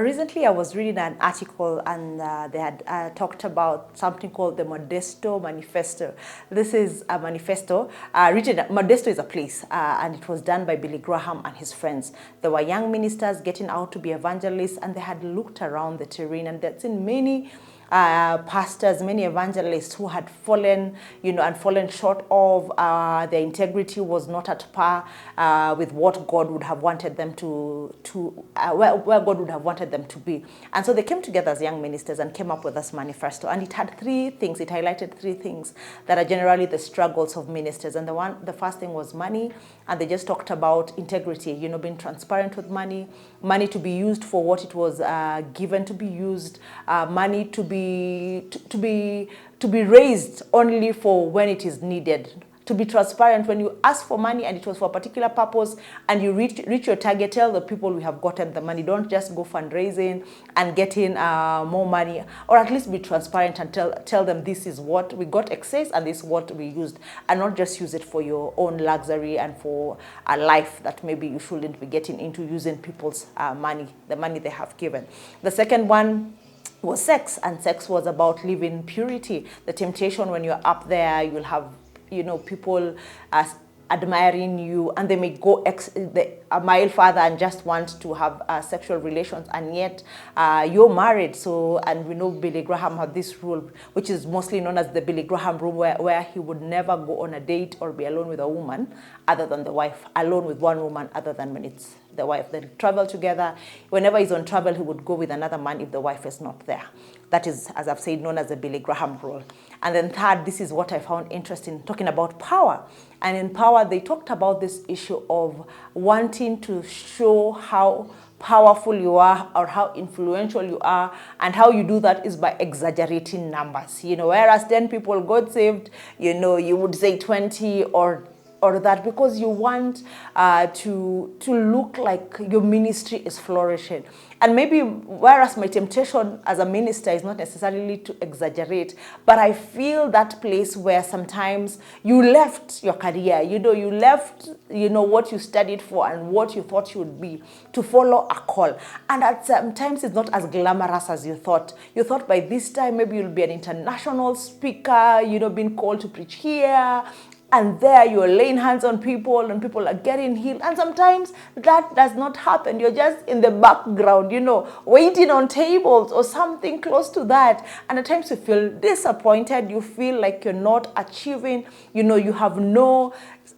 Recently, I was reading an article and they had talked about something called the Modesto Manifesto. This is a manifesto written. Modesto is a place, and it was done by Billy Graham and his friends. There were young ministers getting out to be evangelists, and they had looked around the terrain, and they'd seen many pastors, many evangelists who had fallen, and fallen short of their integrity was not at par with what God would have wanted them where God would have wanted them to be. And so they came together as young ministers and came up with this manifesto. And it had three things. It highlighted three things that are generally the struggles of ministers. And the first thing was money. And they just talked about integrity, being transparent with money to be used for what it was given to be used, money to be raised only for when it is needed. To be transparent when you ask for money and it was for a particular purpose and you reach your target, tell the people we have gotten the money. Don't just go fundraising and getting more money, or at least be transparent and tell them this is what we got excess and this is what we used, and not just use it for your own luxury and for a life that maybe you shouldn't be getting into, using people's money, the money they have given. The second one was sex, and sex was about living purity. The temptation when you're up there, you'll have people admiring you, and they may go a mile further and just want to have sexual relations, and yet you're married. So, and we know Billy Graham had this rule, which is mostly known as the Billy Graham rule, where he would never go on a date or be alone with a woman other than the wife, alone with one woman other than when it's the wife. They travel together. Whenever he's on travel, he would go with another man if the wife is not there. That is, as I've said, known as the Billy Graham rule. And then third, this is what I found interesting, talking about power. And in power, they talked about this issue of wanting to show how powerful you are or how influential you are, and how you do that is by exaggerating numbers. Whereas 10 people got saved, you would say 20 or that, because you want to look like your ministry is flourishing. And maybe, whereas my temptation as a minister is not necessarily to exaggerate, but I feel that place where sometimes you left your career, you left, what you studied for and what you thought you would be, to follow a call. And at sometimes it's not as glamorous as you thought. You thought by this time maybe you'll be an international speaker, being called to preach here, and there you're laying hands on people and people are getting healed. And sometimes that does not happen. You're just in the background, waiting on tables or something close to that. And at times you feel disappointed. You feel like you're not achieving, you have no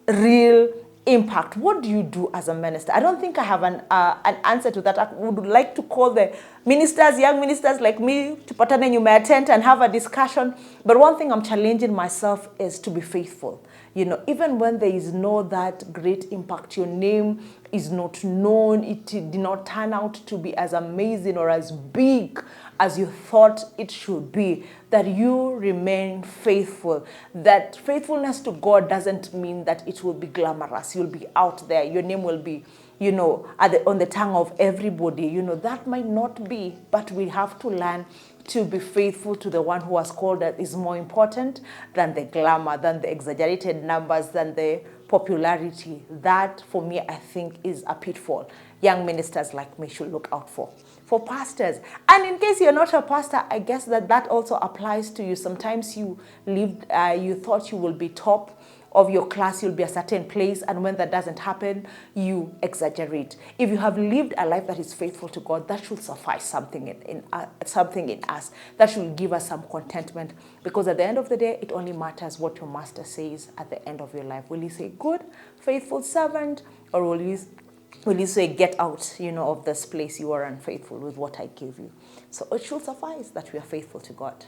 real impact. What do you do as a minister? I don't think I have an answer to that. I would like to call the ministers, young ministers like me, to patana nyuma ya tent and have a discussion. But one thing I'm challenging myself is to be faithful. Even when there is no that great impact, your name is not known, it did not turn out to be as amazing or as big as you thought it should be, that you remain faithful. That faithfulness to God doesn't mean that it will be glamorous. You'll be out there. Your name will be, on the tongue of everybody. That might not be, but we have to learn to be faithful to the one who has called us is more important than the glamour, than the exaggerated numbers, than the popularity. That, for me, I think is a pitfall young ministers like me should look out for pastors. And in case you're not a pastor, I guess that also applies to you. Sometimes you thought you will be top of your class, you'll be a certain place, and when that doesn't happen, you exaggerate. If you have lived a life that is faithful to God, that should suffice something in us. That should give us some contentment, because at the end of the day, it only matters what your master says at the end of your life. Will he say, good, faithful servant, or will you say, get out, of this place, you are unfaithful with what I gave you? So it should suffice that we are faithful to God.